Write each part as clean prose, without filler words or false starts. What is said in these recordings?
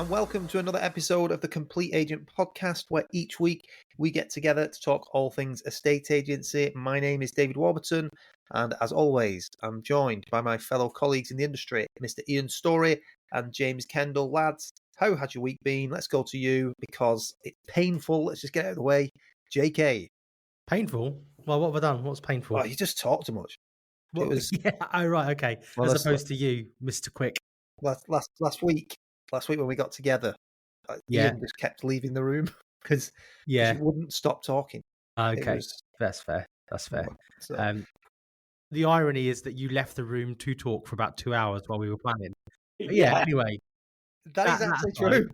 and welcome to another episode of the Complete Agent Podcast, where each week we get together to talk all things estate agency. My name is David Warburton, and as always, I'm joined by my fellow colleagues in the industry, Mr. Ian Storey and James Kendall. Lads, how has your week been? Let's go to you because it's painful. Let's just get it out of the way. JK. Painful? Well, what have I done? What's painful? Oh, you just talk too much. It was... Yeah, oh, right, okay. As opposed to you, Mr. Quick. Last week when we got together, Ian just kept leaving the room because he wouldn't stop talking. Okay, that's fair. So. The irony is that you left the room to talk for about 2 hours while we were planning. But anyway. That is actually true.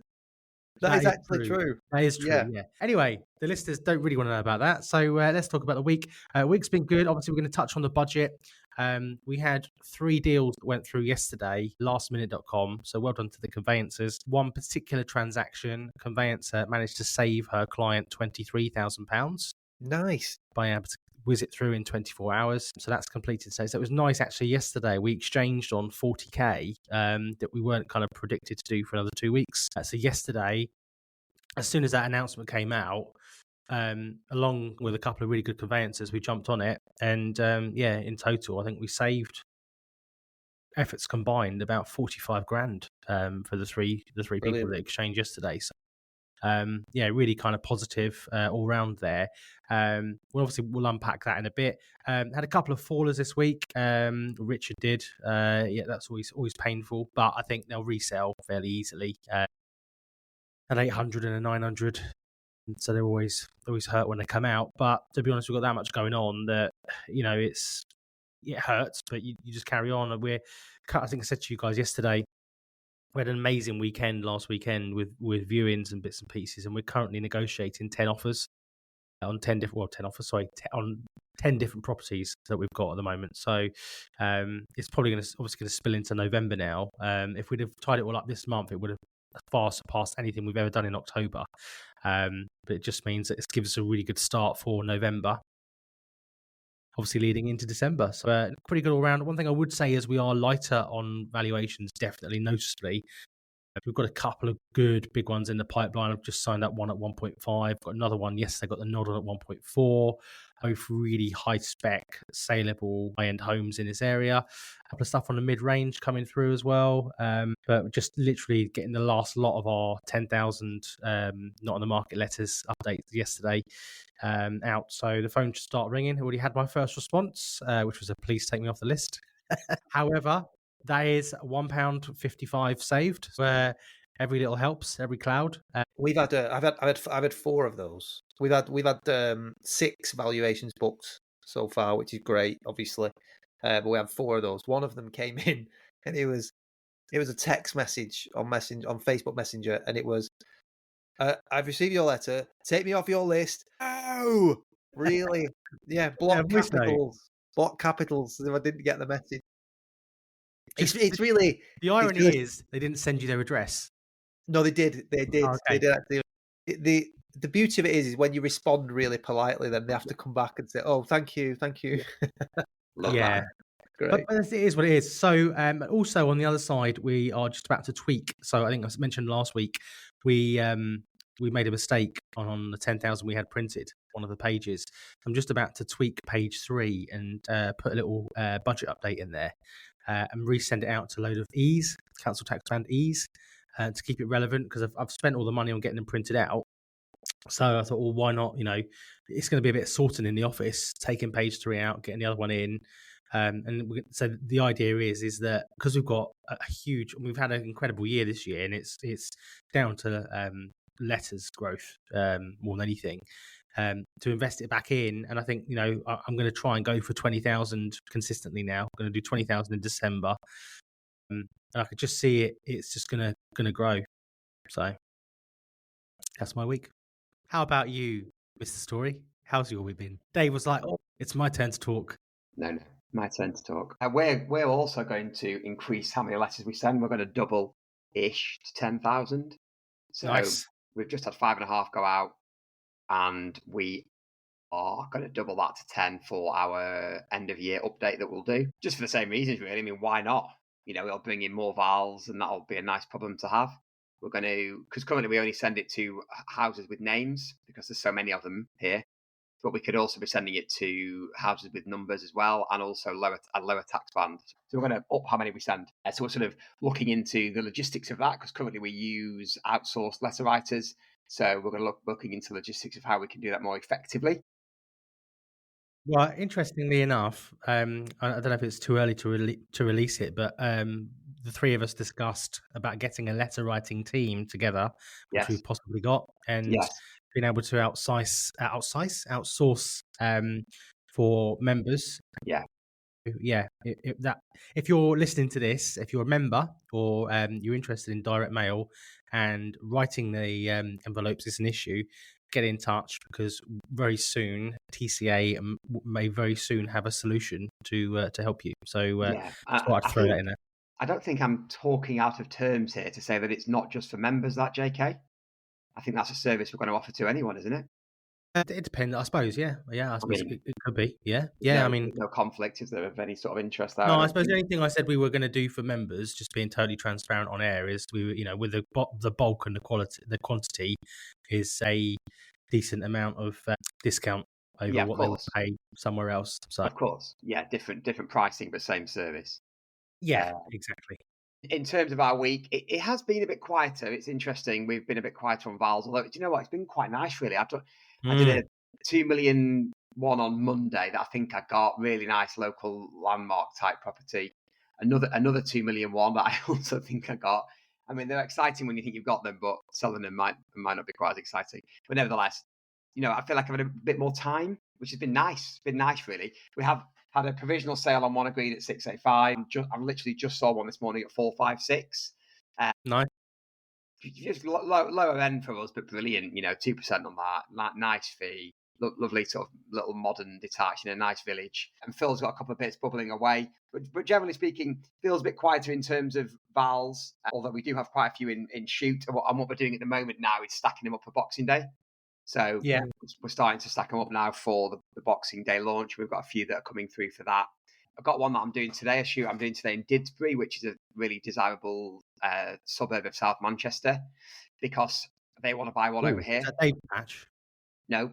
That is actually true. That is true, yeah. Anyway, the listeners don't really want to know about that. So let's talk about the week. Week's been good. Obviously, we're going to touch on the budget. We had 3 deals that went through yesterday, lastminute.com. So well done to the conveyancers. One particular transaction, a conveyancer managed to save her client £23,000. Nice. By able to whiz it through in 24 hours. So that's completed. So it was nice actually yesterday. We exchanged on 40k that we weren't kind of predicted to do for another 2 weeks. So yesterday, as soon as that announcement came out, along with a couple of really good conveyancers, we jumped on it. And in total, I think we saved, efforts combined, about 45 grand for the three Brilliant. people that exchanged yesterday. So really kind of positive all round there. We'll unpack that in a bit. Had a couple of fallers this week. Richard did. That's always painful, but I think they'll resell fairly easily at 800 and a 900. So they're always hurt when they come out. But to be honest, we've got that much going on that it hurts, but you just carry on. And I think I said to you guys yesterday, we had an amazing weekend last weekend with viewings and bits and pieces, and we're currently negotiating 10 offers on 10 different properties that we've got at the moment. So it's probably going to spill into November now. If we'd have tied it all up this month, it would have far surpassed anything we've ever done in October. But it just means that it gives us a really good start for November, obviously leading into December. So pretty good all round. One thing I would say is we are lighter on valuations, definitely noticeably. We've got a couple of good big ones in the pipeline. I've just signed up one at 1.5. Got another one yesterday, got the nod on at 1.4. Both really high spec, saleable, high-end homes in this area. A couple of stuff on the mid-range coming through as well. But just literally getting the last lot of our 10,000 not on the market letters updates yesterday out. So the phone should start ringing. I already had my first response, which was a please take me off the list. However, that is £1.55 saved, where every little helps, every cloud. I've had 4 of those. We've had 6 valuations booked so far, which is great, obviously. But we had 4 of those. One of them came in, and it was a text message on Facebook Messenger, and it was, "I've received your letter. Take me off your list." Oh, really? Yeah, block capitals. If I didn't get the message. It's really... The irony is they didn't send you their address. No, they did. They did. Okay. They did actually. The beauty of it is when you respond really politely, then they have to come back and say, "Oh, thank you." Yeah. Great. But it is what it is. So also on the other side, we are just about to tweak. So I think I mentioned last week, we made a mistake on the 10,000 we had printed, one of the pages. I'm just about to tweak page 3 and put a little budget update in there. And resend it out to a load of E's, council tax band E's, to keep it relevant, because I've spent all the money on getting them printed out. So I thought, well, why not? It's going to be a bit sorting in the office, taking page 3 out, getting the other one in. So the idea is that because we've got we've had an incredible year this year, and it's down to letters growth more than anything. To invest it back in, and I think I'm going to try and go for 20,000 consistently now. I'm going to do 20,000 in December, and I could just see it's just going to grow. So that's my week. How about you, Mr. Storey? How's your week been? Dave was like, "Oh, it's my turn to talk." No, my turn to talk. We're also going to increase how many letters we send. We're going to double-ish to 10,000. So nice. We've just had 5.5 go out, and we are going to double that to 10 for our end of year update that we'll do, just for the same reasons, really. I mean, why not? It'll bring in more vals, and that'll be a nice problem to have. we're going to, because currently we only send it to houses with names because there's so many of them here. But we could also be sending it to houses with numbers as well, and also a lower tax band. So we're going to up how many we send. So we're sort of looking into the logistics of that, because currently we use outsourced letter writers. So we're going to looking into logistics of how we can do that more effectively. Well, interestingly enough, I don't know if it's too early to release it, but the three of us discussed about getting a letter writing team together, which we've possibly got, and being able to outsource for members. If you're listening to this, if you're a member or you're interested in direct mail and writing the envelopes is an issue, get in touch, because very soon TCA may very soon have a solution to help you. So I'd throw that in there. I don't think I'm talking out of terms here to say that it's not just for members, that, JK. I think that's a service we're going to offer to anyone, isn't it? It depends, I suppose. Yeah. I suppose it could be. Yeah. I mean, no conflict, is there, of any sort of interest there? No, I suppose the only thing I said we were going to do for members, just being totally transparent on air, is we were, with the bulk and the quantity, is a decent amount of discount over what they would pay somewhere else. So of course, different pricing, but same service. Yeah, exactly. In terms of our week, it has been a bit quieter. It's interesting. We've been a bit quieter on vowels, although, do you know what? It's been quite nice, really. I did a 2 million one on Monday that I think I got, really nice local landmark type property. Another 2 million one that I also think I got. I mean, they're exciting when you think you've got them, but selling them might not be quite as exciting. But nevertheless, I feel like I've had a bit more time, which has been nice. It's been nice, really. We have had a provisional sale on one agreed at 685. I literally just saw one this morning at 456. Nice. Just lower end for us, but brilliant. 2% on that. Nice fee. Lovely sort of little modern detached in a nice village. And Phil's got a couple of bits bubbling away. But generally speaking, feels a bit quieter in terms of vals, although we do have quite a few in shoot. And what we're doing at the moment now is stacking them up for Boxing Day. So we're starting to stack them up now for the Boxing Day launch. We've got a few that are coming through for that. I've got one that I'm doing today, a shoot I'm doing today in Didsbury, which is a really desirable suburb of South Manchester, because they want to buy one over here. Is that David Patch? No,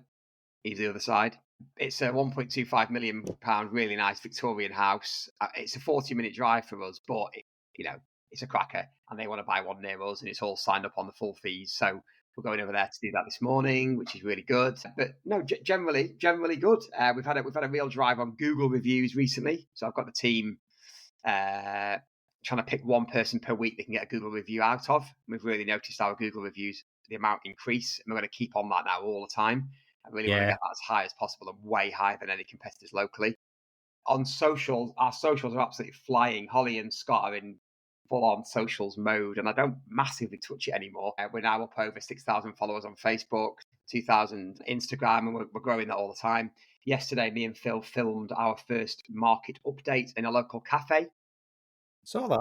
he's the other side. It's a £1.25 million, really nice Victorian house. It's a 40-minute drive for us, but it's a cracker, and they want to buy one near us, and it's all signed up on the full fees. So we're going over there to do that this morning, which is really good. But no, generally good. We've had a real drive on Google reviews recently. So I've got the team trying to pick one person per week they can get a Google review out of. We've really noticed our Google reviews, the amount increase, and we're going to keep on that now all the time. I really want to get that as high as possible, and way higher than any competitors locally. On socials, our socials are absolutely flying. Holly and Scott are in full-on socials mode, and I don't massively touch it anymore. We're now up over 6,000 followers on Facebook, 2,000 Instagram, and we're growing that all the time. Yesterday, me and Phil filmed our first market update in a local cafe. Saw that.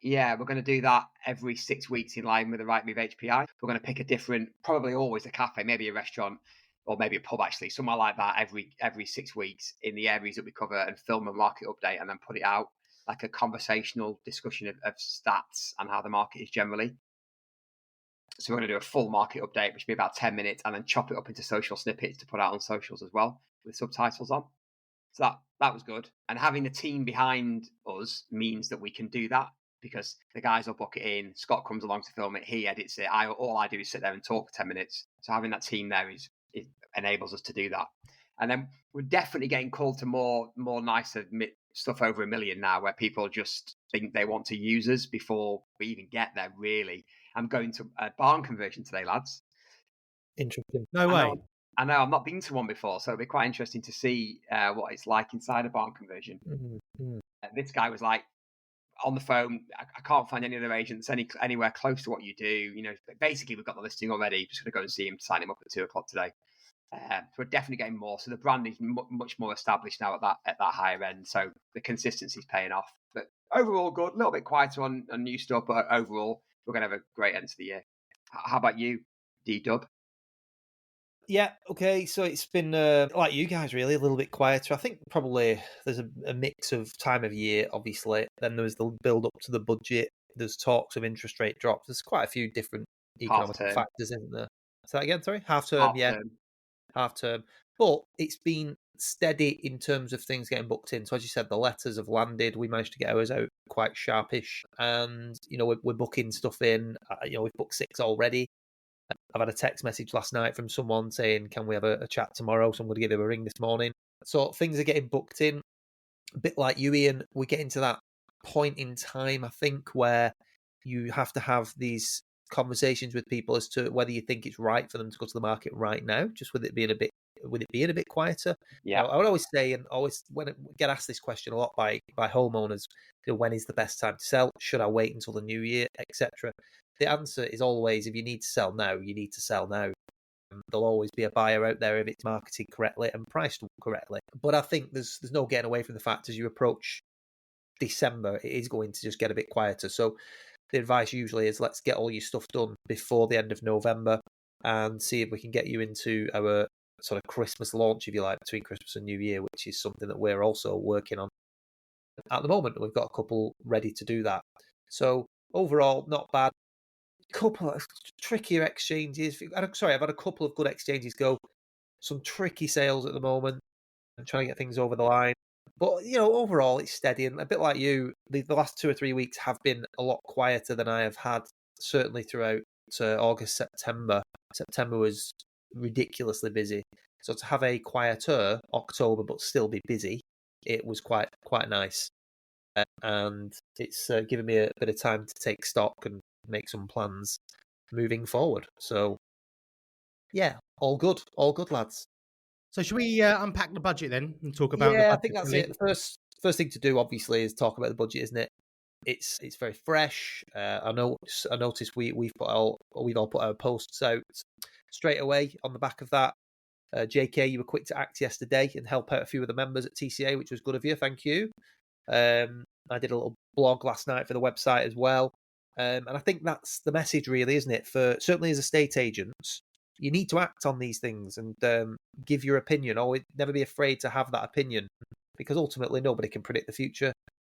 Yeah, we're going to do that every 6 weeks in line with the Right Move HPI. We're going to pick a different, probably always a cafe, maybe a restaurant, or maybe a pub, actually, somewhere like that every 6 weeks in the areas that we cover, and film a market update and then put it out, like a conversational discussion of stats and how the market is generally. So we're going to do a full market update, which will be about 10 minutes, and then chop it up into social snippets to put out on socials as well, with subtitles on. So that was good. And having the team behind us means that we can do that, because the guys will book it in, Scott comes along to film it, he edits it. All I do is sit there and talk for 10 minutes. So having that team there it enables us to do that. And then we're definitely getting called to more nicer stuff over $1 million now, where people just think they want to use us before we even get there, really. I'm going to a barn conversion today, lads. Interesting. No way. I know, I've not been to one before, so it'll be quite interesting to see what it's like inside a barn conversion. Mm-hmm. This guy was like, on the phone, I can't find any other agents anywhere close to what you do. Basically, we've got the listing already. Just going to go and see him, sign him up at 2:00 today. So we're definitely getting more. So the brand is much more established now at that higher end. So the consistency is paying off. But overall, good. A little bit quieter on new stuff, but overall, we're going to have a great end to the year. How about you, D-Dub? Yeah, okay. So it's been like you guys, really, a little bit quieter. I think probably there's a mix of time of year, obviously. Then there was the build up to the budget. there's talks of interest rate drops. There's quite a few different economic factors, isn't there? Say that again, sorry? Half term. Half term. But it's been steady in terms of things getting booked in. So as you said, the letters have landed. We managed to get ours out quite sharpish, and we're booking stuff in. We've booked 6 already. I've had a text message last night from someone saying, "Can we have a chat tomorrow?" So I'm going to give him a ring this morning. So things are getting booked in. A bit like you, Ian, we're getting to that point in time, I think, where you have to have these conversations with people as to whether you think it's right for them to go to the market right now, just with it being a bit quieter. Yeah, I would always say, and always when I get asked this question a lot by homeowners, when is the best time to sell? Should I wait until the new year, etc.? The answer is always, if you need to sell now, you need to sell now. There'll always be a buyer out there if it's marketed correctly and priced correctly. But I think there's no getting away from the fact as you approach December, it is going to just get a bit quieter. So the advice usually is, let's get all your stuff done before the end of November and see if we can get you into our sort of Christmas launch, if you like, between Christmas and New Year, which is something that we're also working on at the moment. We've got a couple ready to do that. So overall, not bad. Couple of trickier exchanges. Sorry, I've had a couple of good exchanges go. Some tricky sales at the moment. I'm trying to get things over the line. But, overall, it's steady. And a bit like you, the last 2 or 3 weeks have been a lot quieter than I have had, certainly throughout August, September. September was ridiculously busy. So to have a quieter October but still be busy, it was quite nice. And it's given me a bit of time to take stock and make some plans moving forward. So, yeah, all good, lads. So should we unpack the budget then and talk about? Yeah, I think that's it. The first thing to do, obviously, is talk about the budget, isn't it? It's very fresh. I noticed we've all put our posts out straight away on the back of that. JK, you were quick to act yesterday and help out a few of the members at TCA, which was good of you. Thank you. I did a little blog last night for the website as well. And I think that's the message, really, isn't it? For certainly as estate agents, you need to act on these things and give your opinion. Always never be afraid to have that opinion, because ultimately nobody can predict the future.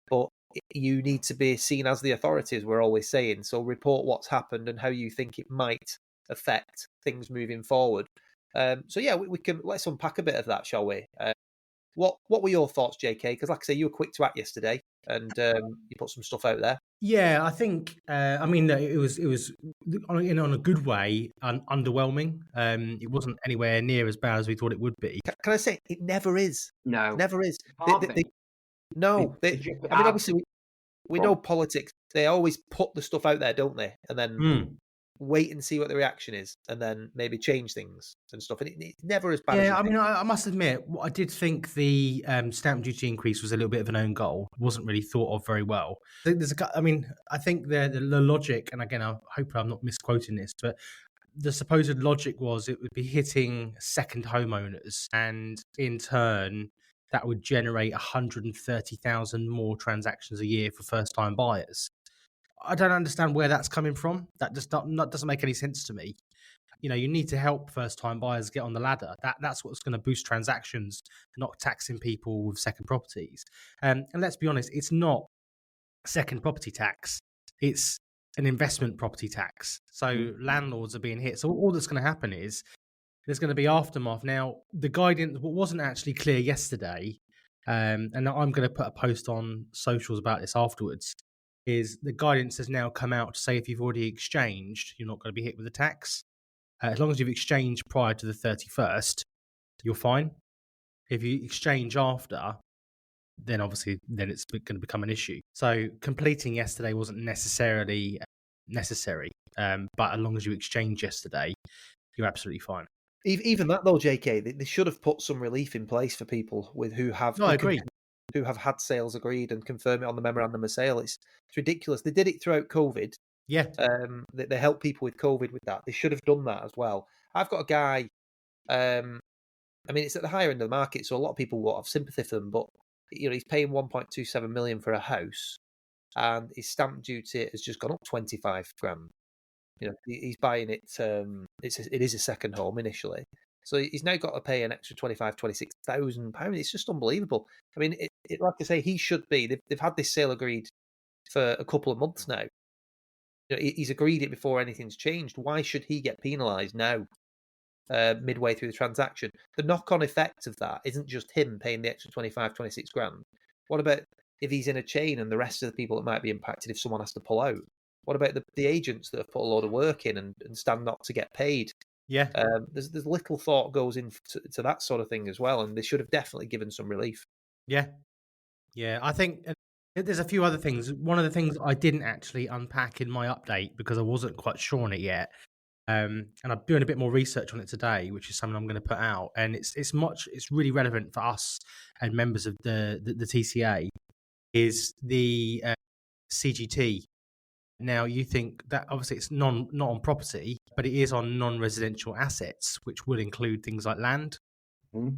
But you need to be seen as the authorities, we're always saying. So report what's happened and how you think it might affect things moving forward. So yeah, we can, let's unpack a bit of that, shall we? What were your thoughts, JK? Because like I say, you were quick to act yesterday, and you put some stuff out there. Yeah, I think. I mean, it was on a good way underwhelming. It wasn't anywhere near as bad as we thought it would be. Can I say it never is? No, never is. No. I mean, obviously, we know politics. They always put the stuff out there, don't they? And then wait and see what the reaction is, and then maybe change things and stuff. And it's never as bad. Yeah, I mean, I must admit, I did think the stamp duty increase was a little bit of an own goal. It wasn't really thought of very well. I think the logic, and again, I hope I'm not misquoting this, but the supposed logic was it would be hitting second homeowners, and in turn, that would generate 130,000 more transactions a year for first-time buyers. I don't understand where that's coming from. That just doesn't make any sense to me. You need to help first-time buyers get on the ladder. That's what's going to boost transactions, not taxing people with second properties. And let's be honest, it's not second property tax. It's an investment property tax. So landlords are being hit. So all that's going to happen is there's going to be aftermath. Now, the guidance, what wasn't actually clear yesterday, and I'm going to put a post on socials about this afterwards, is the guidance has now come out to say if you've already exchanged, you're not going to be hit with the tax. As long as you've exchanged prior to the 31st, you're fine. If you exchange after, then obviously it's going to become an issue. So completing yesterday wasn't necessarily necessary, but as long as you exchange yesterday, you're absolutely fine. Even that though, JK, they should have put some relief in place for people who have. No, I agree. Who have had sales agreed and confirm it on the memorandum of sale. It's ridiculous. They did it throughout COVID. Yeah. They help people with COVID with that. They should have done that as well. I've got a guy. I mean, it's at the higher end of the market, so a lot of people will have sympathy for them. But he's paying 1.27 million for a house, and his stamp duty has just gone up 25 grand. He's buying it. It is a second home initially. So he's now got to pay an extra 26,000 pounds. It's just unbelievable. I mean, like I say, he should be. They've had this sale agreed for a couple of months now. He's agreed it before anything's changed. Why should he get penalised now, midway through the transaction? The knock-on effect of that isn't just him paying the extra 25, 26 grand. What about if he's in a chain and the rest of the people that might be impacted if someone has to pull out? What about the agents that have put a lot of work in and stand not to get paid? Yeah. There's little thought goes into to that sort of thing as well, and they should have definitely given some relief. Yeah. I think there's a few other things. One of the things I didn't actually unpack in my update because I wasn't quite sure on it yet, and I'm doing a bit more research on it today, which is something I'm going to put out, and it's really relevant for us and members of the TCA, is the CGT. Now, you think that obviously it's not on property, but it is on non-residential assets, which would include things like land. Mm.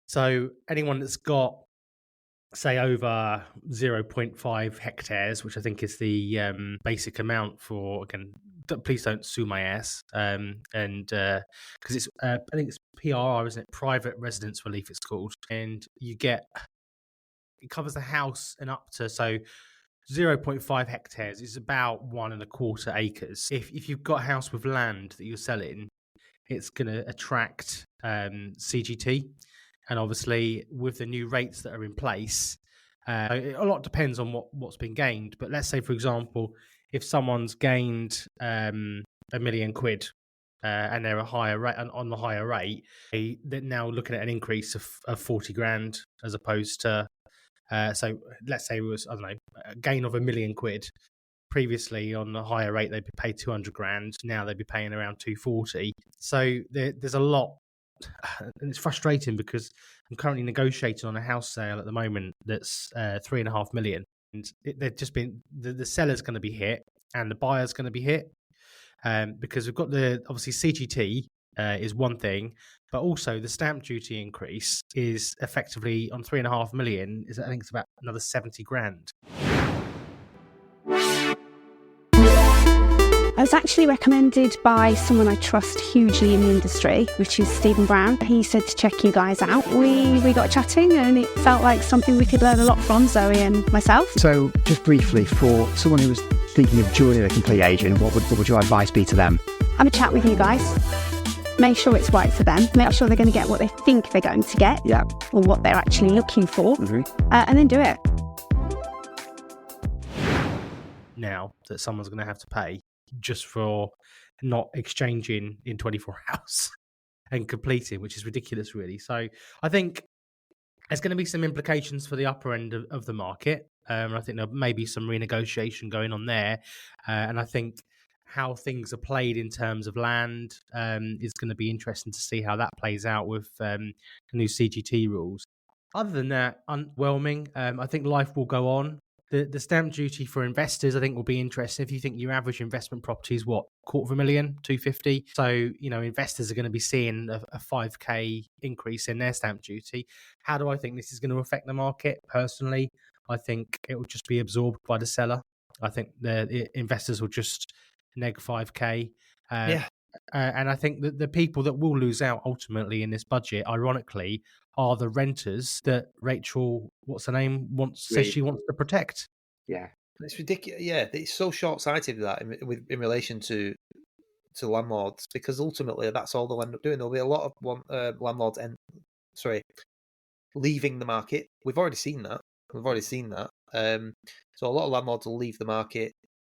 So anyone that's got, say, over 0.5 hectares, which I think is the basic amount for, again, please don't sue my ass, and because it's I think it's PRR, isn't it? Private residence relief, it's called, and it covers the house and up to 0.5 hectares is about 1.25 acres. If you've got a house with land that you're selling, it's going to attract CGT. And obviously, with the new rates that are in place, a lot depends on what's been gained. But let's say, for example, if someone's gained £1 million and they're a higher rate, on the higher rate, they're now looking at an increase of 40 grand as opposed to. So let's say it was, I don't know, a gain of £1 million. Previously, on the higher rate, they'd be paid 200 grand. Now they'd be paying around 240. So there's a lot, and it's frustrating because I'm currently negotiating on a house sale at the moment that's 3.5 million, and they've just been the seller's going to be hit and the buyer's going to be hit, because we've got obviously CGT is one thing, but also the stamp duty increase is effectively on 3.5 million. I think it's about another 70 grand. I was actually recommended by someone I trust hugely in the industry, which is Stephen Brown. He said to check you guys out. We got chatting and it felt like something we could learn a lot from, Zoe and myself. So just briefly, for someone who was thinking of joining a complete agent, what would your advice be to them? Have a chat with you guys. Make sure it's right for them. Make sure they're going to get what they think they're going to get, or what they're actually looking for, and then do it. Now that someone's going to have to pay just for not exchanging in 24 hours and completing, which is ridiculous, really. So I think there's going to be some implications for the upper end of the market. I think there may be some renegotiation going on there. And I think how things are played in terms of land is going to be interesting to see how that plays out with the new CGT rules. Other than that, underwhelming. I think life will go on. The stamp duty for investors, I think, will be interesting. If you think your average investment property is what, $250,000, $250,000, so investors are going to be seeing a 5k increase in their stamp duty. How do I think this is going to affect the market? Personally, I think it will just be absorbed by the seller. I think the investors will just neg 5k. And I think that the people that will lose out ultimately in this budget, ironically, are the renters that Rachel, what's her name, says she wants to protect. Yeah, it's ridiculous. Yeah, it's so short-sighted that in relation to landlords, because ultimately that's all they'll end up doing. There'll be a lot of landlords leaving the market. We've already seen that. So a lot of landlords will leave the market.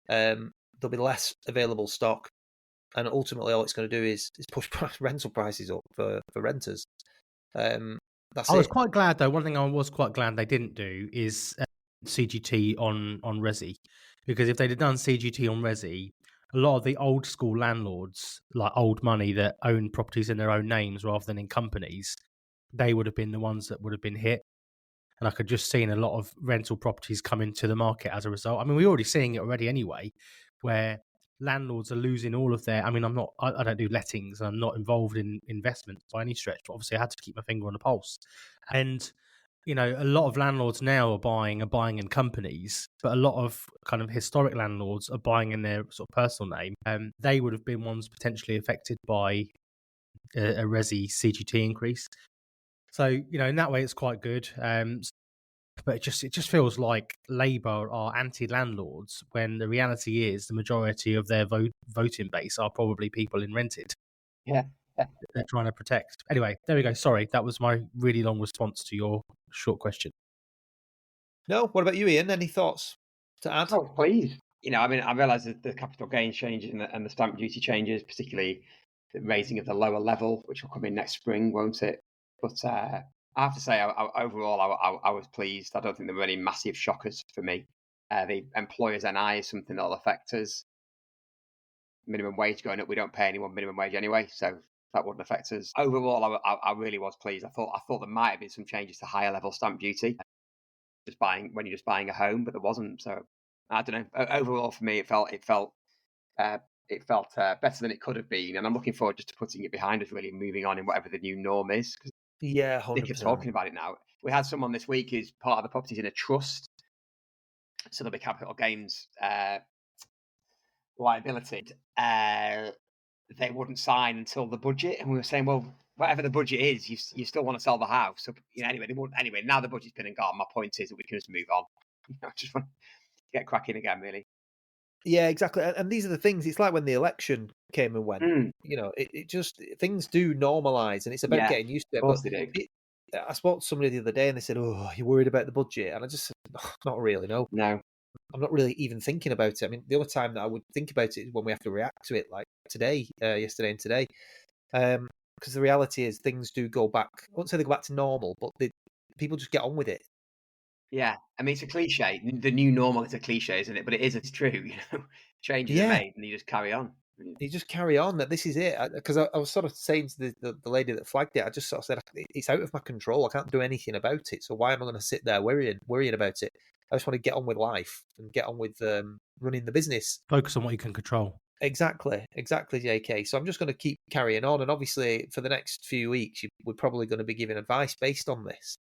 There'll be less available stock. And ultimately, all it's going to do is push rental prices up for renters. I was quite glad, though. One thing I was quite glad they didn't do is CGT on resi, because if they'd have done CGT on resi, a lot of the old school landlords, like old money that own properties in their own names rather than in companies, they would have been the ones that would have been hit. And I could just seen a lot of rental properties come into the market as a result. I mean, we're already seeing it already anyway, where landlords are losing all of their. I mean, I don't do lettings, and I'm not involved in investments by any stretch. But obviously, I had to keep my finger on the pulse. And a lot of landlords now are buying in companies, but a lot of kind of historic landlords are buying in their sort of personal name. They would have been ones potentially affected by a resi CGT increase. So in that way, it's quite good. But it just feels like Labour are anti-landlords when the reality is the majority of their voting base are probably people in rented. Yeah. They're trying to protect. Anyway, there we go. Sorry, that was my really long response to your short question. No, what about you, Ian? Any thoughts to add? Oh, please. I mean, I realise that the capital gains changes and the stamp duty changes, particularly the raising of the lower level, which will come in next spring, won't it? But I have to say, overall, I was pleased. I don't think there were any massive shockers for me. The employers' NI is something that'll affect us. Minimum wage going up, we don't pay anyone minimum wage anyway, so that wouldn't affect us. Overall, I really was pleased. I thought there might have been some changes to higher level stamp duty, when you're just buying a home, but there wasn't. So I don't know. Overall, for me, it felt better than it could have been, and I'm looking forward just to putting it behind us, really moving on in whatever the new norm is. Yeah, 100%. They keep talking about it now. We had someone this week who's part of the property's in a trust, so there'll be capital gains liability. They wouldn't sign until the budget, and we were saying, well, whatever the budget is, you still want to sell the house. So anyway, now the budget's been and gone. My point is that we can just move on. I just want to get cracking again, really. Yeah, exactly. And these are the things. It's like when the election came and went. It just, things do normalise, and it's about getting used to it. Of course they do. I spoke to somebody the other day, and they said, "Oh, you're worried about the budget?" And I just said, "Not really. No, I'm not really even thinking about it." I mean, the other time that I would think about it is when we have to react to it, like today, yesterday, and today. Because the reality is, things do go back. I won't say they go back to normal, but people just get on with it. Yeah, I mean, it's a cliche. The new normal is a cliche, isn't it? But it's true. Changes are made, and you just carry on. You just carry on. That this is it. Because I was sort of saying to the lady that flagged it, I just sort of said, it's out of my control. I can't do anything about it. So why am I going to sit there worrying about it? I just want to get on with life and get on with running the business. Focus on what you can control. Exactly, JK. So I'm just going to keep carrying on. And obviously, for the next few weeks, we're probably going to be giving advice based on this.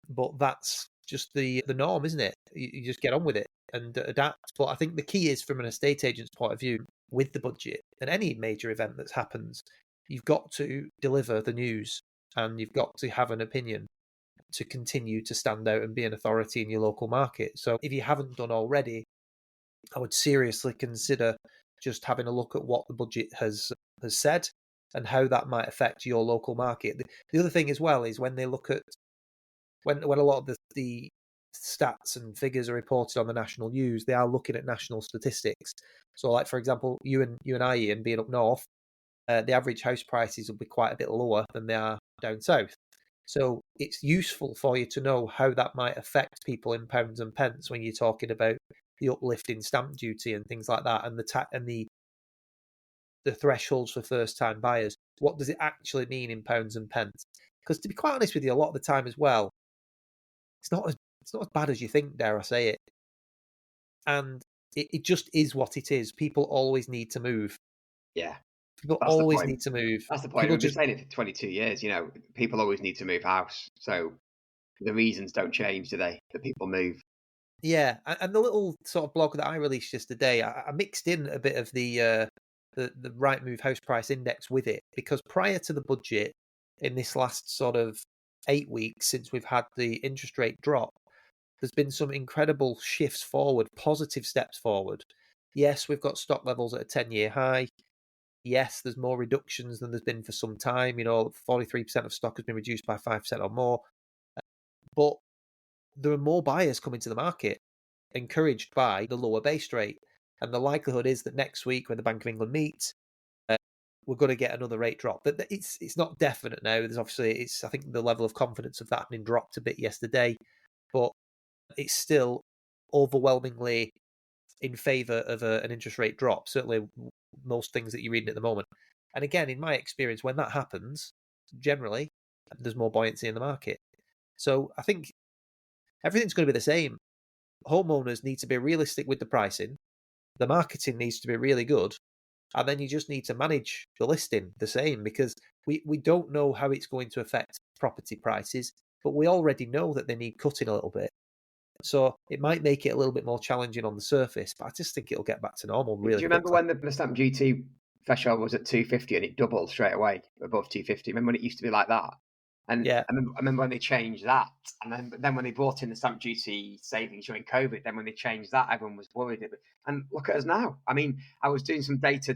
But that's just the norm, isn't it? You just get on with it and adapt. But I think the key is, from an estate agent's point of view, with the budget and any major event that happens, you've got to deliver the news and you've got to have an opinion to continue to stand out and be an authority in your local market. So if you haven't done already, I would seriously consider just having a look at what the budget has said and how that might affect your local market. The other thing as well is when they look at when a lot of the stats and figures are reported on the national news, they are looking at national statistics. So, like for example, you and I, Ian, being up north, the average house prices will be quite a bit lower than they are down south. So it's useful for you to know how that might affect people in pounds and pence when you're talking about the uplift in stamp duty and things like that, and the thresholds for first-time buyers. What does it actually mean in pounds and pence? Because to be quite honest with you, a lot of the time as well, it's not as bad as you think, dare I say it. And it just is what it is. People always need to move. Yeah. People always need to move. That's the point. We've been saying it for 22 years. People always need to move house. So the reasons don't change, do they? That people move. Yeah. And the little sort of blog that I released yesterday, I mixed in a bit of the Rightmove house price index with it, because prior to the budget, in this last sort of 8 weeks since we've had the interest rate drop, there's been some incredible shifts forward, positive steps forward. Yes, we've got stock levels at a 10-year high. Yes, there's more reductions than there's been for some time. 43% of stock has been reduced by 5% or more. But there are more buyers coming to the market, encouraged by the lower base rate. And the likelihood is that next week, when the Bank of England meets, we're going to get another rate drop. But it's not definite now. There's obviously, I think the level of confidence of that having dropped a bit yesterday, but it's still overwhelmingly in favour of an interest rate drop. Certainly, most things that you're reading at the moment. And again, in my experience, when that happens, generally, there's more buoyancy in the market. So I think everything's going to be the same. Homeowners need to be realistic with the pricing. The marketing needs to be really good. And then you just need to manage the listing the same, because we don't know how it's going to affect property prices, but we already know that they need cutting a little bit. So it might make it a little bit more challenging on the surface, but I just think it'll get back to normal really Do you remember quickly. when the stamp duty threshold was at 250 and it doubled straight away above 250? Remember when it used to be like that? And I remember when they changed that, and then when they brought in the stamp duty savings during COVID, then when they changed that, everyone was worried. And look at us now. I mean, I was doing some data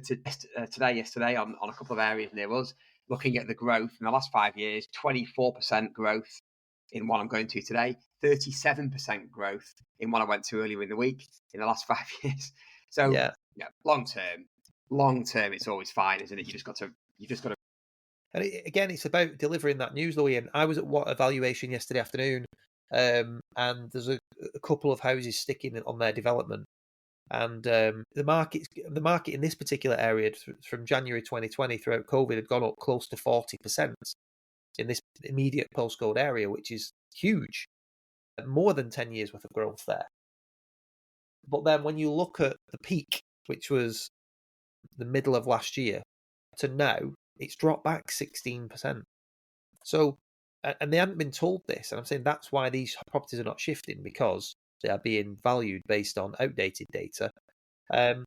yesterday on a couple of areas near us, looking at the growth in the last 5 years, 24% growth in one I'm going to today, 37% growth in one I went to earlier in the week in the last 5 years. So long term, it's always fine, isn't it? You just got to. And again, it's about delivering that news, though, Ian. I was at a valuation yesterday afternoon, and there's a couple of houses sticking on their development, and the market in this particular area from January 2020 throughout COVID had gone up close to 40% in this immediate postcode area, which is huge, more than 10 years worth of growth there. But then when you look at the peak, which was the middle of last year, to now, it's dropped back 16%. So, and they hadn't been told this, and I'm saying that's why these properties are not shifting, because they are being valued based on outdated data. And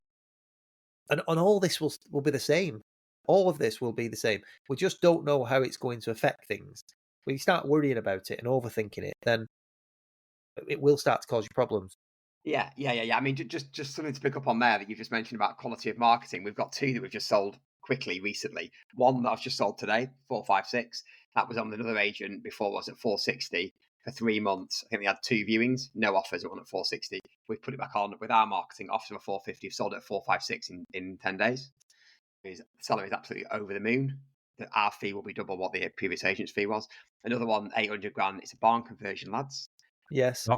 all this will be the same. All of this will be the same. We just don't know how it's going to affect things. When you start worrying about it and overthinking it, then it will start to cause you problems. Yeah. I mean, just something to pick up on there that you've just mentioned about quality of marketing. We've got two that we've just sold quickly recently. One that I've just sold today, 456. That was on another agent before, was at 460 for 3 months. I think they had 2 viewings, no offers, one at 460. We've put it back on with our marketing, offers of 450. We've sold it at 456 in 10 days. The seller is absolutely over the moon. Our fee will be double what the previous agent's fee was. Another one, 800 grand. It's a barn conversion, lads. Yes.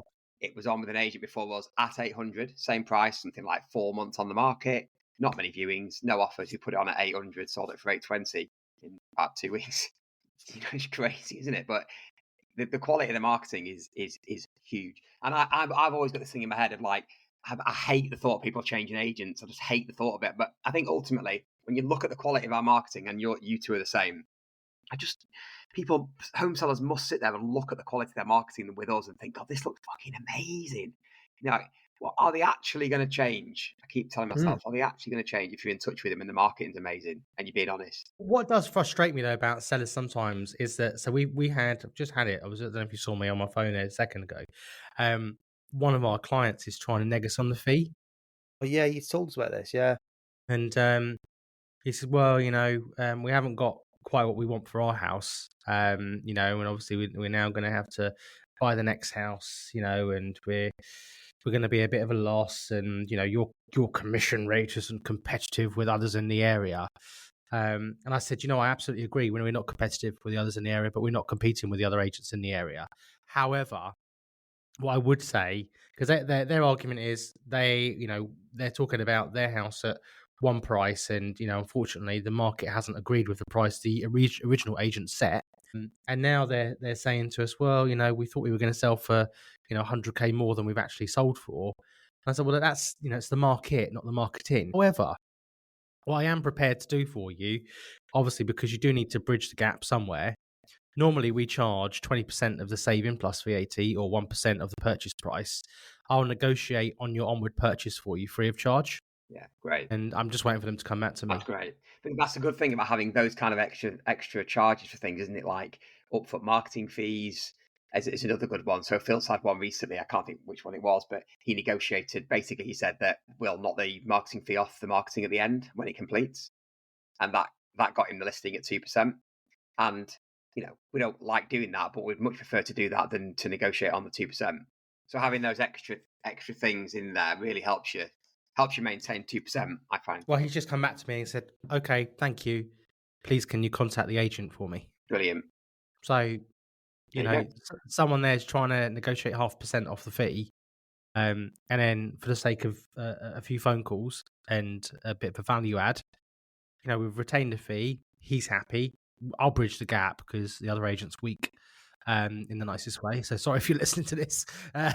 It was on with an agent before, was at 800, same price, something like 4 months on the market. Not many viewings, no offers. We put it on at 800, sold it for 820 in about 2 weeks. It's crazy, isn't it? But the quality of the marketing is huge. And I've always got this thing in my head of like, I hate the thought of people changing agents. I just hate the thought of it. But I think ultimately, when you look at the quality of our marketing, and you two are the same, home sellers must sit there and look at the quality of their marketing with us and think, God, this looks fucking amazing. Well, are they actually going to change? I keep telling myself, are they actually going to change if you're in touch with them and the marketing's amazing and you're being honest? What does frustrate me though about sellers sometimes is that, so we had just had it. I don't know if you saw me on my phone there a second ago. One of our clients is trying to neg us on the fee. Oh yeah, you told us about this, yeah. And he said, well, we haven't got quite what we want for our house, and obviously we're now going to have to buy the next house, and we're going to be a bit of a loss, and your commission rate isn't competitive with others in the area. And I said, I absolutely agree. We're not competitive with the others in the area, but we're not competing with the other agents in the area. However, what I would say, because their argument is they're talking about their house at one price, and unfortunately the market hasn't agreed with the price the original agent set, and now they're saying to us, well, we thought we were going to sell for 100k more than we've actually sold for. And I said, well, that's it's the market, not the marketing. However, what I am prepared to do for you, obviously, because you do need to bridge the gap somewhere. Normally, we charge 20% of the saving plus VAT or 1% of the purchase price. I'll negotiate on your onward purchase for you free of charge. Yeah, great. And I'm just waiting for them to come back to me. That's great. I think that's a good thing about having those kind of extra charges for things, isn't it? Like upfront marketing fees is another good one. So Phil's had one recently. I can't think which one it was, but he negotiated. Basically, he said that we'll knock the marketing fee off the marketing at the end when it completes, and that got him the listing at 2%. And we don't like doing that, but we'd much prefer to do that than to negotiate on the 2%. So having those extra things in there really helps you maintain 2%, I find. Well, he's just come back to me and said, okay, thank you. Please, can you contact the agent for me? Brilliant. So, someone there's trying to negotiate 0.5% off the fee. And then for the sake of a few phone calls and a bit of a value add, we've retained the fee. He's happy. I'll bridge the gap because the other agent's weak, in the nicest way. So sorry if you're listening to this. I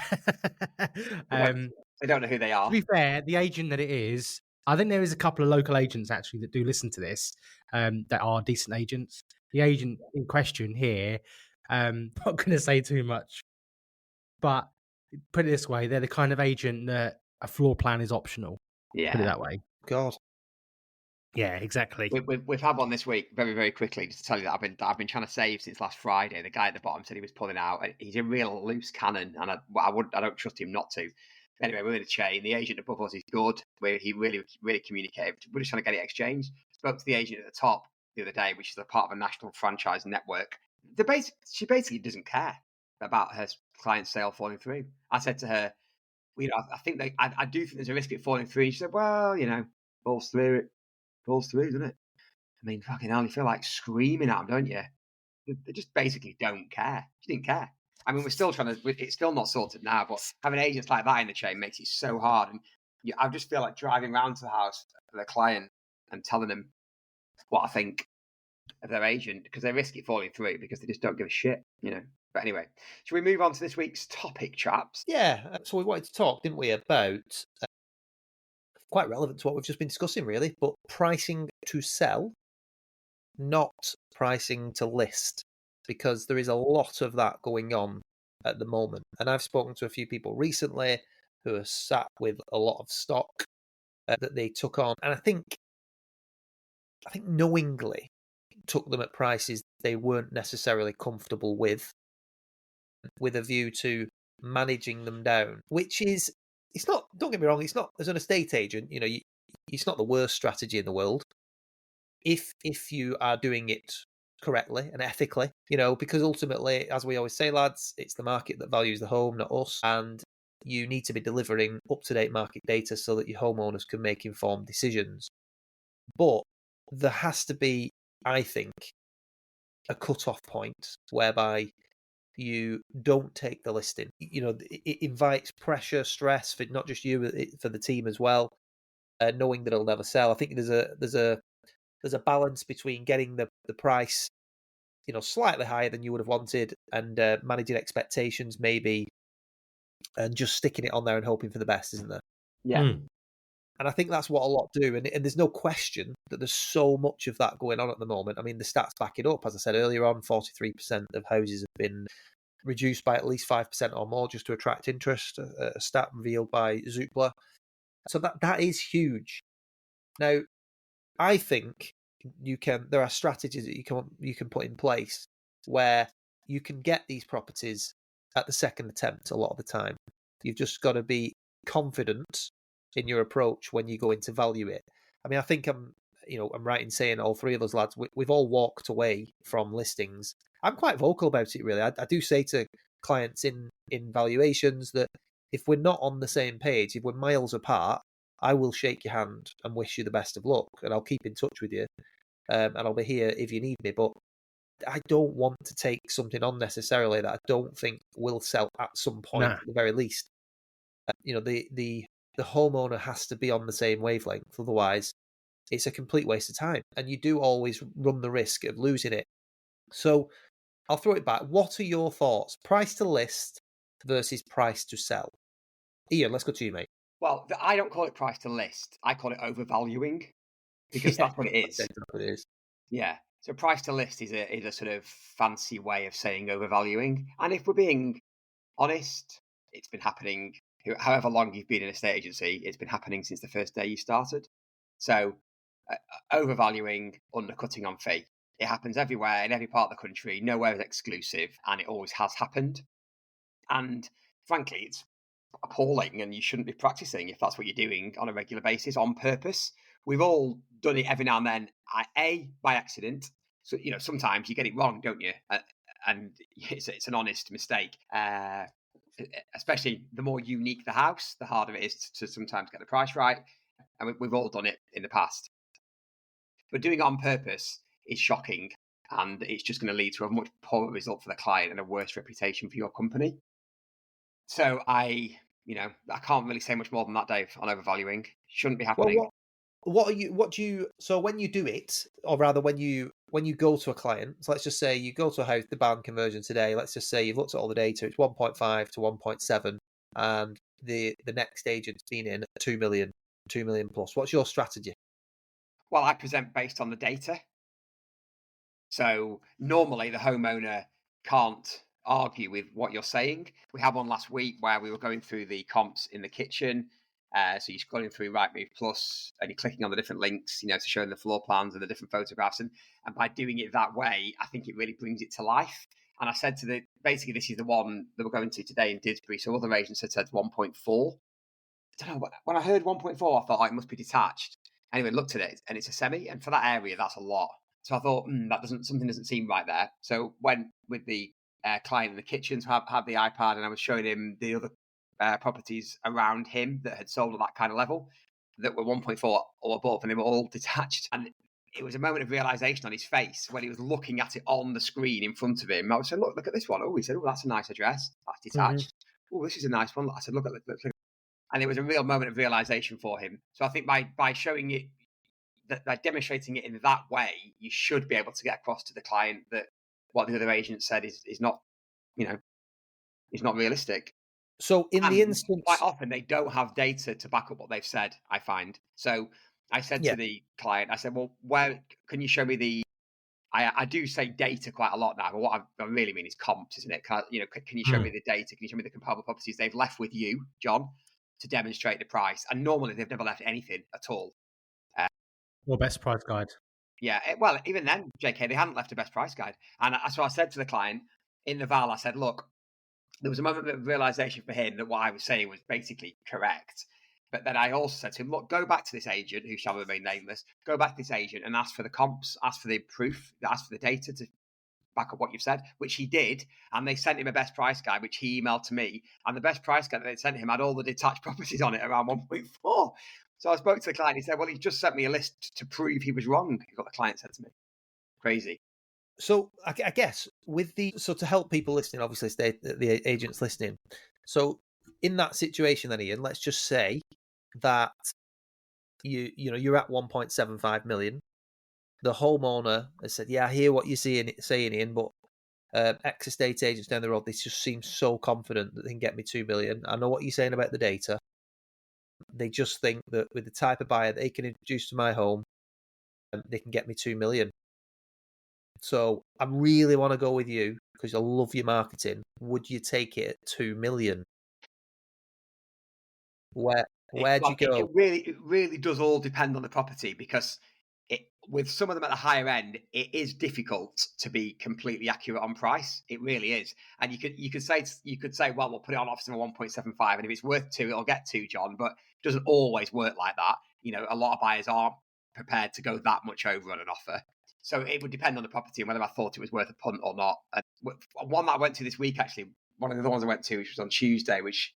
don't know who they are. To be fair, the agent that it is, I think there is a couple of local agents actually that do listen to this, that are decent agents. The agent in question here, not going to say too much, but put it this way, they're the kind of agent that a floor plan is optional. Yeah. Put it that way. God. Yeah, exactly. We've had one this week. Very, very quickly, just to tell you that I've been trying to save since last Friday. The guy at the bottom said he was pulling out. He's a real loose cannon, and I don't trust him not to. Anyway, we're in a chain. The agent above us is good. He really, really communicated. We're just trying to get it exchanged. Spoke to the agent at the top the other day, which is a part of a national franchise network. She basically doesn't care about her client's sale falling through. I said to her, well, I think I do think there's a risk of it falling through. And she said, well, falls through, doesn't it? I mean, fucking hell, you feel like screaming at them, don't you? They just basically don't care. She didn't care. I mean, we're still it's still not sorted now, but having agents like that in the chain makes it so hard. And I just feel like driving around to the house for the client and telling them what I think of their agent, because they risk it falling through because they just don't give a shit, But anyway, should we move on to this week's topic, chaps? Yeah, so we wanted to talk, didn't we, about quite relevant to what we've just been discussing, really, but pricing to sell, not pricing to list, because there is a lot of that going on at the moment. And I've spoken to a few people recently who are sat with a lot of stock that they took on, and I think knowingly took them at prices they weren't necessarily comfortable with a view to managing them down, which is, it's not, don't get me wrong, it's not, as an estate agent, it's not the worst strategy in the world if you are doing it correctly and ethically, because ultimately, as we always say, lads, it's the market that values the home, not us, and you need to be delivering up-to-date market data so that your homeowners can make informed decisions. But there has to be, I think, a cut-off point whereby you don't take the listing. It invites pressure, stress for not just you, but for the team as well, knowing that it'll never sell. I think there's a balance between getting the price, slightly higher than you would have wanted, and managing expectations maybe, and just sticking it on there and hoping for the best, isn't there? Yeah. And I think that's what a lot do. And there's no question that there's so much of that going on at the moment. I mean, the stats back it up. As I said earlier on, 43% of houses have been reduced by at least 5% or more just to attract interest, a stat revealed by Zoopla. So that is huge. Now, I think there are strategies that you can put in place where you can get these properties at the second attempt a lot of the time. You've just got to be confident in your approach when you go in to value it. I mean, I think I'm right in saying all three of those lads, we've all walked away from listings. I'm quite vocal about it, really. I do say to clients in valuations that if we're not on the same page, if we're miles apart, I will shake your hand and wish you the best of luck, and I'll keep in touch with you, and I'll be here if you need me. But I don't want to take something on necessarily that I don't think will sell at some point, at the very least. The homeowner has to be on the same wavelength, otherwise it's a complete waste of time, and you do always run the risk of losing it. So I'll throw it back. What are your thoughts? Price to list versus price to sell. Ian, let's go to you, mate. Well, I don't call it price to list. I call it overvaluing, because that's what it is. That's what it is. Yeah. So price to list is a sort of fancy way of saying overvaluing. And if we're being honest, it's been happening. However long you've been in a estate agency, it's been happening since the first day you started. So overvaluing, undercutting on fee. It happens everywhere, in every part of the country. Nowhere is exclusive, and it always has happened. And frankly, it's appalling, and you shouldn't be practicing if that's what you're doing on a regular basis on purpose. We've all done it every now and then, by accident. So, sometimes you get it wrong, don't you? And it's an honest mistake. Especially the more unique the house, the harder it is to sometimes get the price right. And we've all done it in the past. But doing it on purpose is shocking, and it's just going to lead to a much poorer result for the client and a worse reputation for your company. So I can't really say much more than that, Dave, on overvaluing. Shouldn't be happening. Well, so when you do it, or rather when you go to a client, so let's just say you go to a house, the barn conversion today, let's just say you've looked at all the data, it's 1.5 to 1.7, and the next agent's been in at 2 million plus. What's your strategy? Well, I present based on the data. So normally the homeowner can't argue with what you're saying. We had one last week where we were going through the comps in the kitchen. So you're scrolling through Rightmove Plus and you're clicking on the different links, to show the floor plans and the different photographs. And by doing it that way, I think it really brings it to life. And I said basically, this is the one that we're going to today in Didsbury. So other agents had said 1.4. I don't know, when I heard 1.4, I thought, it must be detached. Anyway, looked at it and it's a semi. And for that area, that's a lot. So I thought, something doesn't seem right there. So went with the client in the kitchen to have the iPad, and I was showing him the other properties around him that had sold at that kind of level that were 1.4 or above, and they were all detached. And it was a moment of realization on his face when he was looking at it on the screen in front of him. I was saying, look at this one. Oh, he said, that's a nice address. That's detached. Oh, this is a nice one. I said, look. And it was a real moment of realization for him. So I think by showing it, by demonstrating it in that way, you should be able to get across to the client that what the other agent said is not, is not realistic. So in the instance, quite often they don't have data to back up what they've said, I find. So I said to the client, I said, well, where can you show me I do say data quite a lot now, but what I really mean is comps, isn't it? Can you show me the data? Can you show me the comparable properties they've left with you, John, to demonstrate the price? And normally they've never left anything at all. Or best price guide. Yeah, well, even then, JK, they hadn't left a best price guide. And so I said to the client in the val, I said, look, there was a moment of realization for him that what I was saying was basically correct. But then I also said to him, look, go back to this agent, who shall remain nameless, go back to this agent and ask for the comps, ask for the proof, ask for the data to back up what you've said, which he did. And they sent him a best price guide, which he emailed to me. And the best price guide that they sent him had all the detached properties on it around 1.4. So I spoke to the client. He said, well, he just sent me a list to prove he was wrong, is what the client said to me. Crazy. So I guess to help people listening, obviously the agents listening. So in that situation then, Ian, let's just say that you're at 1.75 million. The homeowner has said, yeah, I hear what you're saying, Ian, but ex-estate agents down the road, they just seem so confident that they can get me 2 million. I know what you're saying about the data. They just think that with the type of buyer they can introduce to my home, they can get me 2 million. So I really want to go with you because I love your marketing. Would you take it at 2 million? Where'd you go? It really does all depend on the property, because with some of them at the higher end, it is difficult to be completely accurate on price. It really is. And you could say, well, we'll put it on offer for 1.75, and if it's worth 2, it'll get 2, John. But it doesn't always work like that. A lot of buyers aren't prepared to go that much over on an offer. So it would depend on the property and whether I thought it was worth a punt or not. And one that I went to this week, actually, one of the ones I went to, which was on Tuesday, which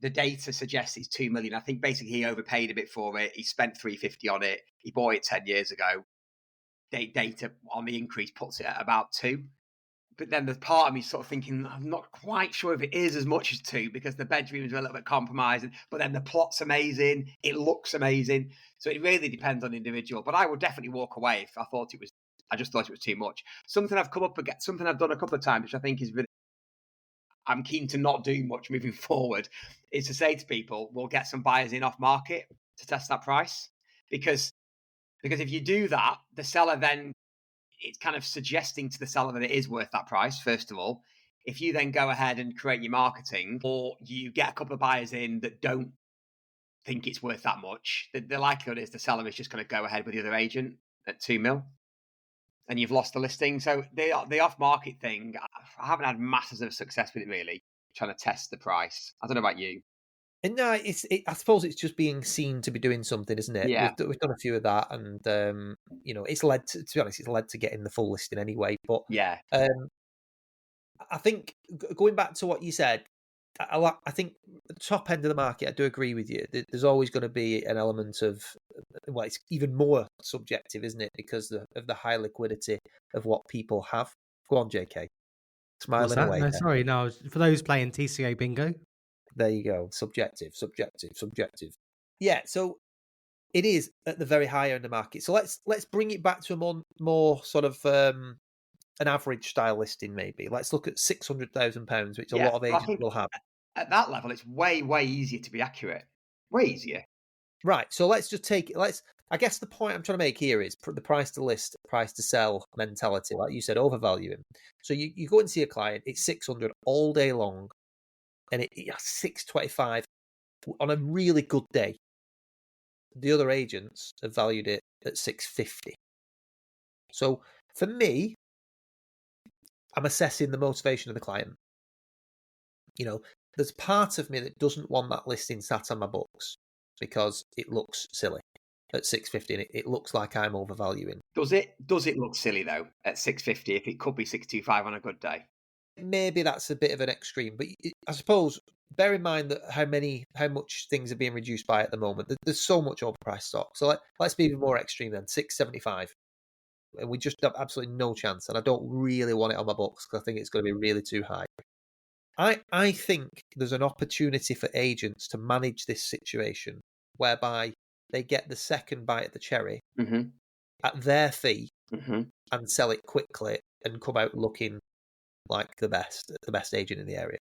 the data suggests it's 2 million. I think basically he overpaid a bit for it. He spent 350 on it. He bought it 10 years ago. Data on the increase puts it at about 2. But then there's part of me sort of thinking, I'm not quite sure if it is as much as 2, because the bedrooms are a little bit compromising, but then the plot's amazing. It looks amazing. So it really depends on the individual. But I would definitely walk away if I just thought it was too much. Something I've done a couple of times, which I think is really, I'm keen to not do much moving forward, is to say to people, we'll get some buyers in off market to test that price. Because if you do that, the seller then, it's kind of suggesting to the seller that it is worth that price, first of all. If you then go ahead and create your marketing, or you get a couple of buyers in that don't think it's worth that much, the likelihood is the seller is just going to go ahead with the other agent at 2 mil, and you've lost the listing. So the off-market thing, I haven't had masses of success with it, really, trying to test the price. I don't know about you. And no, I suppose it's just being seen to be doing something, isn't it? Yeah. We've done a few of that, and it's led to be honest, it's led to getting the full listing anyway. But yeah, I think going back to what you said, I think the top end of the market, I do agree with you. There's always going to be an element of, well, it's even more subjective, isn't it? Because of the high liquidity of what people have. Go on, JK. Smiling away. No, sorry, no. For those playing TCA bingo. There you go. Subjective. Yeah, so it is at the very high end of the market. So let's bring it back to a more sort of an average style listing, maybe. Let's look at £600,000, which a lot of agents will have. At that level, it's way, way easier to be accurate. Way easier. Right. So let's just take it. I guess the point I'm trying to make here is the price to list, price to sell mentality. Like you said, overvaluing. So you go and see a client, it's 600 all day long. And it's 625 on a really good day, the other agents have valued it at 650. So for me, I'm assessing the motivation of the client. You know, there's part of me that doesn't want that listing sat on my books because it looks silly at 650 and it looks like I'm overvaluing. Does it look silly though at 650 if it could be 625 on a good day? Maybe that's a bit of an extreme, but I suppose bear in mind that how much things are being reduced by at the moment. There's so much overpriced stock. So let's be even more extreme then, 675. And we just have absolutely no chance. And I don't really want it on my books because I think it's going to be really too high. I think there's an opportunity for agents to manage this situation whereby they get the second bite of the cherry at their fee and sell it quickly and come out looking like the best agent in the area.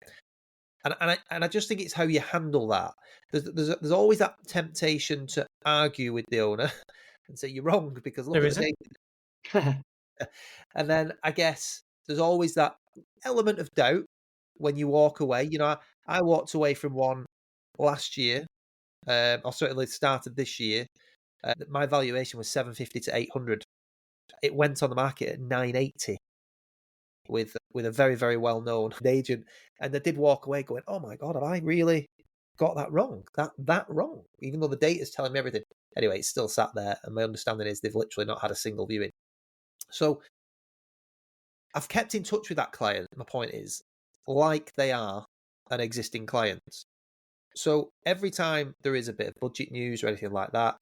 And I just think it's how you handle that. There's always that temptation to argue with the owner and say you're wrong because look at the and then I guess there's always that element of doubt when you walk away. You know, I walked away from one last year, or certainly started this year. My valuation was 750 to 800. It went on the market at 980 with a very, very well-known agent. And I did walk away going, oh my God, have I really got that wrong? That wrong? Even though the data's telling me everything. Anyway, it's still sat there. And my understanding is they've literally not had a single viewing. So I've kept in touch with that client. My point is, like they are an existing client. So every time there is a bit of budget news or anything like that,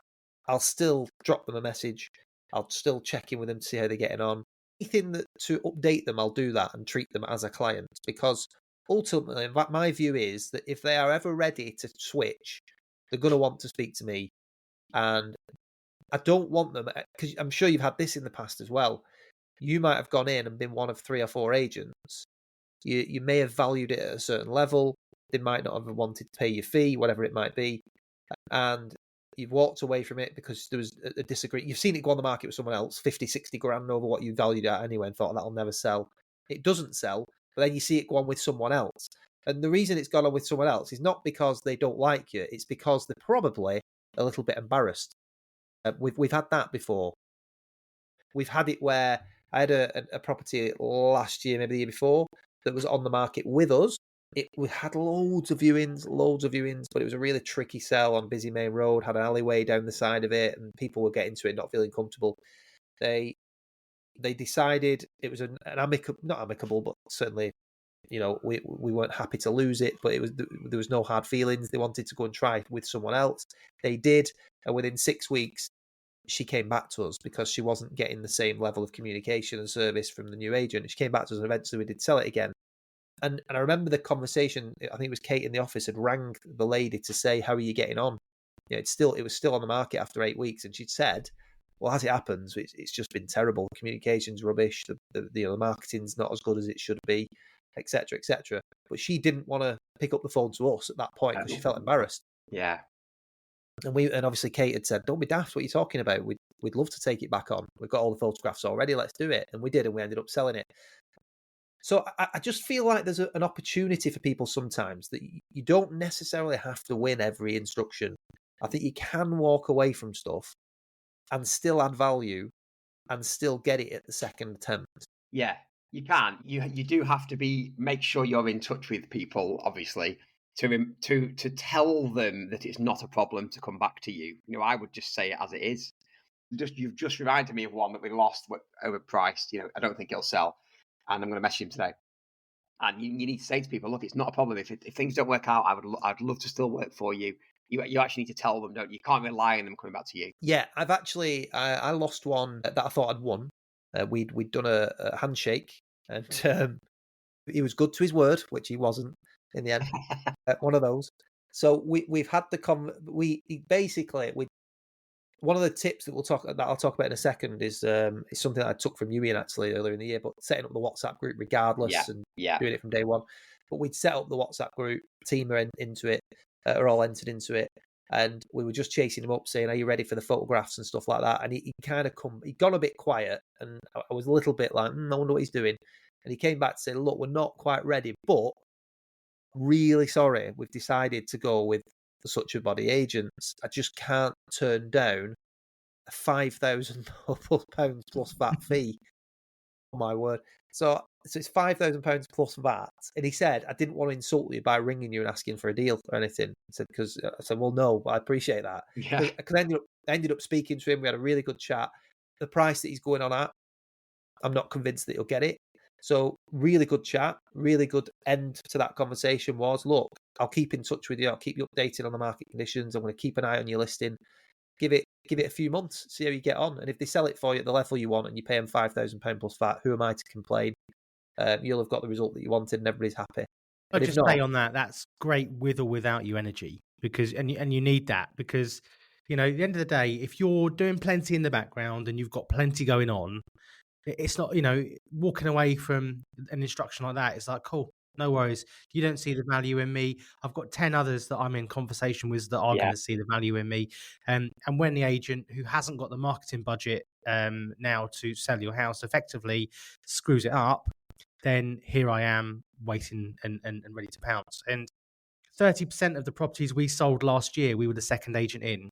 I'll still drop them a message. I'll still check in with them to see how they're getting on. Anything to update them, I'll do that and treat them as a client, because ultimately my view is that if they are ever ready to switch, they're going to want to speak to me. And I don't want them, because I'm sure you've had this in the past as well. You might have gone in and been one of 3 or 4 agents. You may have valued it at a certain level. They might not have wanted to pay your fee, whatever it might be. And you've walked away from it because there was a disagreement. You've seen it go on the market with someone else, 50, 60 grand over what you valued it at anyway, and thought that'll never sell. It doesn't sell, but then you see it go on with someone else. And the reason it's gone on with someone else is not because they don't like you. It's because they're probably a little bit embarrassed. We've had that before. We've had it where I had a property last year, maybe the year before, that was on the market with us. We had loads of viewings, but it was a really tricky sell on busy main road, had an alleyway down the side of it, and people were getting to it not feeling comfortable. They decided it was not amicable, but certainly, you know, we weren't happy to lose it, but there was no hard feelings. They wanted to go and try with someone else. They did, and within 6 weeks, she came back to us because she wasn't getting the same level of communication and service from the new agent. She came back to us and eventually we did sell it again. And I remember the conversation, I think it was Kate in the office, had rang the lady to say, how are you getting on? You know, it was still on the market after 8 weeks. And she'd said, well, as it happens, it's just been terrible. The communication's rubbish. The marketing's not as good as it should be, etc., etc. But she didn't want to pick up the phone to us at that point because she felt embarrassed. Yeah. And obviously Kate had said, don't be daft, what are you talking about? We'd love to take it back on. We've got all the photographs already, let's do it. And we did, and we ended up selling it. So I just feel like there's an opportunity for people sometimes that you don't necessarily have to win every instruction. I think you can walk away from stuff and still add value and still get it at the second attempt. Yeah, you can. You do have to make sure you're in touch with people, obviously, to tell them that it's not a problem to come back to you. You know, I would just say it as it is. You've just reminded me of one that we lost, overpriced. You know, I don't think it'll sell, and I'm going to message him today. And you need to say to people, look, it's not a problem. If things don't work out, I'd love to still work for you. You actually need to tell them, don't you? You can't rely on them coming back to you. Yeah, I've actually I lost one that I thought I'd won. We'd done a handshake, and he was good to his word, which he wasn't in the end. One of those. So we've had one of the tips that I'll talk about in a second is something that I took from you, Ian, actually earlier in the year, but setting up the WhatsApp group regardless and doing it from day one. But we'd set up the WhatsApp group, team are into it, are all entered into it, and we were just chasing him up, saying, "Are you ready for the photographs and stuff like that?" And he'd gone a bit quiet, and I was a little bit like, I wonder what he's doing. And he came back to say, "Look, we're not quite ready, but really sorry, we've decided to go with such a body agents, I just can't turn down a £5,000 plus VAT fee. Oh my word! So it's £5,000 plus VAT, and he said, "I didn't want to insult you by ringing you and asking for a deal or anything." I said, "Well, no, but I appreciate that." Yeah. Because I ended up speaking to him. We had a really good chat. The price that he's going on at, I'm not convinced that he'll get it. So really good chat, really good end to that conversation was, look, I'll keep in touch with you. I'll keep you updated on the market conditions. I'm going to keep an eye on your listing. Give it a few months, see how you get on. And if they sell it for you at the level you want and you pay them £5,000 plus VAT, who am I to complain? You'll have got the result that you wanted and everybody's happy. I'll just say on that's great with or without you energy, because and you need that, because at the end of the day, if you're doing plenty in the background and you've got plenty going on, it's not, walking away from an instruction like that. It's like, cool, no worries. You don't see the value in me. I've got 10 others that I'm in conversation with that are going to see the value in me. And when the agent who hasn't got the marketing budget now to sell your house effectively screws it up, then here I am waiting and ready to pounce. And 30% of the properties we sold last year, we were the second agent in.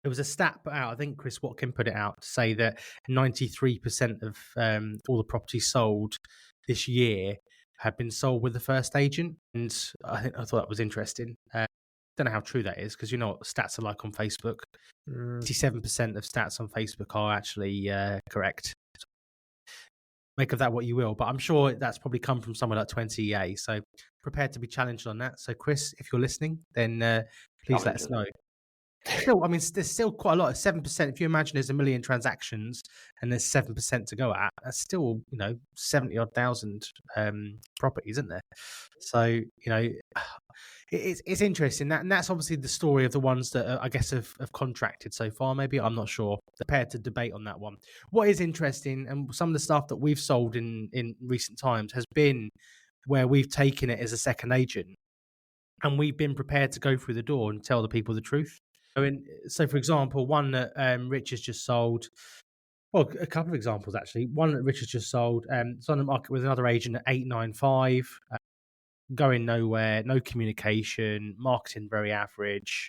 There was a stat put out, I think Chris Watkin put it out, to say that 93% of all the properties sold this year had been sold with the first agent. And I thought that was interesting. Don't know how true that is, because you know what stats are like on Facebook. 87% of stats on Facebook are actually correct. Make of that what you will, but I'm sure that's probably come from somewhere like 20EA. So prepared to be challenged on that. So Chris, if you're listening, then please let us know. Still, I mean, there's still quite a lot of 7%. If you imagine there's 1 million transactions and there's 7% to go at, that's still 70 odd thousand properties, isn't there? So it's interesting. And that's obviously the story of the ones that I guess have contracted so far. Maybe, I'm not sure. Prepared to debate on that one. What is interesting, and some of the stuff that we've sold in recent times has been where we've taken it as a second agent, and we've been prepared to go through the door and tell the people the truth. So, for example, one that Rich has just sold, well, a couple of examples actually. One that Rich has just sold, it's on the market with another agent at 895, going nowhere, no communication, marketing very average,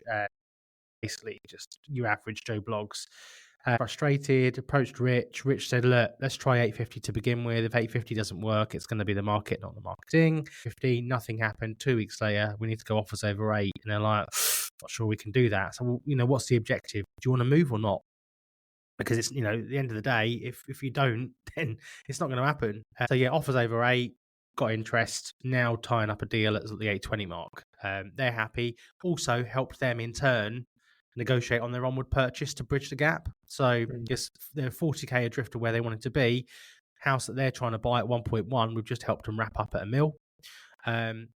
basically just your average Joe Blogs. Frustrated, approached Rich. Rich said, look, let's try 850 to begin with. If 850 doesn't work, it's going to be the market, not the marketing. 15, nothing happened. 2 weeks later, we need to go offers over 8. And they're like, not sure we can do that. So, what's the objective? Do you want to move or not? Because it's, at the end of the day, if you don't, then it's not going to happen. So yeah, offers over 8, got interest, now tying up a deal at the 820 mark. They're happy. Also helped them in turn negotiate on their onward purchase to bridge the gap. So just they're 40k adrift of where they wanted to be. House that they're trying to buy at 1.1, we've just helped them wrap up at 1 mil.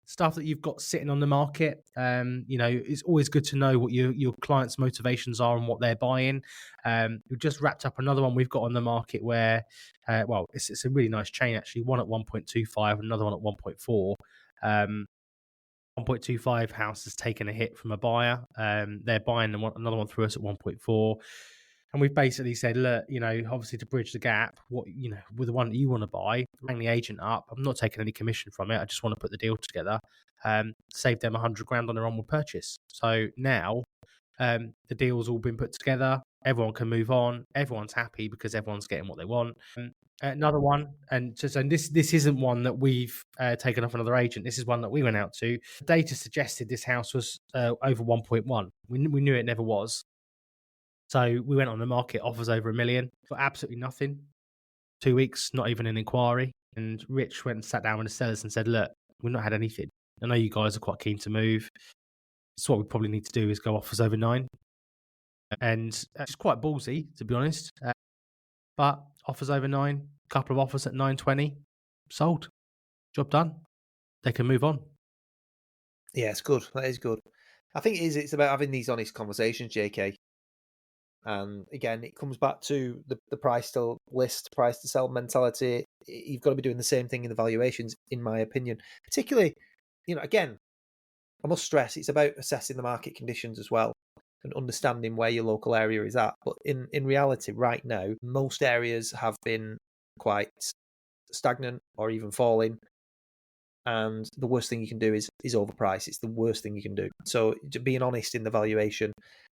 Stuff that you've got sitting on the market, it's always good to know what your clients' motivations are and what they're buying. We've just wrapped up another one we've got on the market where, it's a really nice chain actually. One at 1.25, another one at 1.4. 1.25 house has taken a hit from a buyer. They're buying another one through us at 1.4. And we've basically said, look, obviously to bridge the gap, with the one that you want to buy, rang the agent up. I'm not taking any commission from it. I just want to put the deal together. Save them 100 grand on their onward purchase. So now the deal's all been put together. Everyone can move on. Everyone's happy because everyone's getting what they want. Another one, and this isn't one that we've taken off another agent. This is one that we went out to. Data suggested this house was over 1.1. We knew it never was. So we went on the market, offers over 1 million, for absolutely nothing. 2 weeks, not even an inquiry. And Rich went and sat down with the sellers and said, look, we've not had anything. I know you guys are quite keen to move. So what we probably need to do is go offers over 9. And it's quite ballsy, to be honest. But offers over 9, a couple of offers at 920, sold. Job done. They can move on. Yeah, it's good. That is good. I think it's about having these honest conversations, JK. And again, it comes back to the price to list, price to sell mentality. You've got to be doing the same thing in the valuations, in my opinion. Particularly, again, I must stress, it's about assessing the market conditions as well and understanding where your local area is at. But in reality, right now, most areas have been quite stagnant or even falling. and the worst thing you can do is overprice. It's the worst thing you can do. So being honest in the valuation,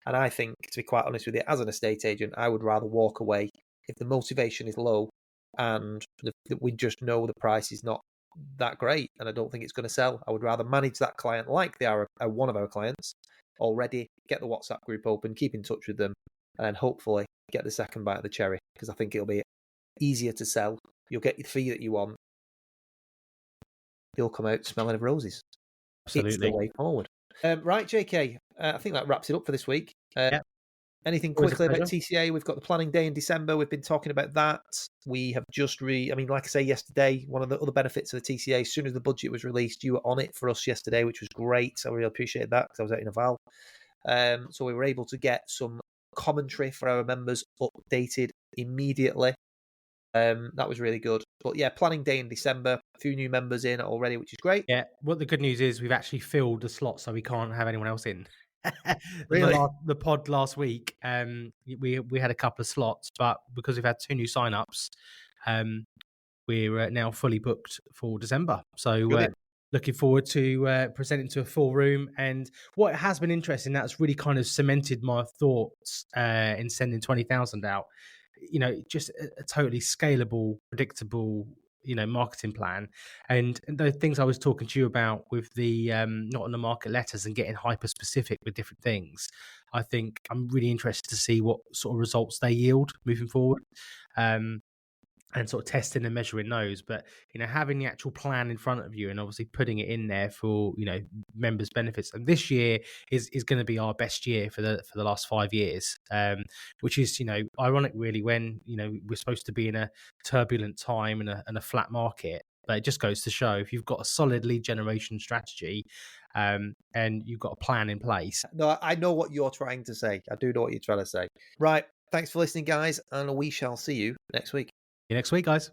and I think, to be quite honest with you, as an estate agent, I would rather walk away if the motivation is low and we just know the price is not that great and I don't think it's going to sell. I would rather manage that client like they are one of our clients already, get the WhatsApp group open, keep in touch with them, and hopefully get the second bite of the cherry, because I think it'll be easier to sell. You'll get the fee that you want. You'll come out smelling of roses. Absolutely. It's the way forward. Right, JK, I think that wraps it up for this week. Yeah. Anything quickly about TCA? We've got the planning day in December. We've been talking about that. We have just like I say yesterday, one of the other benefits of the TCA, as soon as the budget was released, you were on it for us yesterday, which was great. So I really appreciate that, because I was out in a Val. So we were able to get some commentary for our members updated immediately. That was really good. But yeah, planning day in December, a few new members in already, which is great. Yeah, what the good news is, we've actually filled the slot, so we can't have anyone else in. Really? The pod last week, we had a couple of slots, but because we've had 2 new sign-ups, we're now fully booked for December. So looking forward to presenting to a full room. And what has been interesting, that's really kind of cemented my thoughts in sending 20,000 out. Just a totally scalable, predictable, marketing plan. And the things I was talking to you about with the not on the market letters and getting hyper specific with different things, I think I'm really interested to see what sort of results they yield moving forward. And sort of testing and measuring those, but having the actual plan in front of you and obviously putting it in there for members' benefits. And this year is going to be our best year for the last 5 years, which is ironic really, when we're supposed to be in a turbulent time and a flat market. But it just goes to show, if you've got a solid lead generation strategy and you've got a plan in place. No, I know what you're trying to say. I do know what you're trying to say. Right. Thanks for listening, guys, and we shall see you next week. See you next week, guys.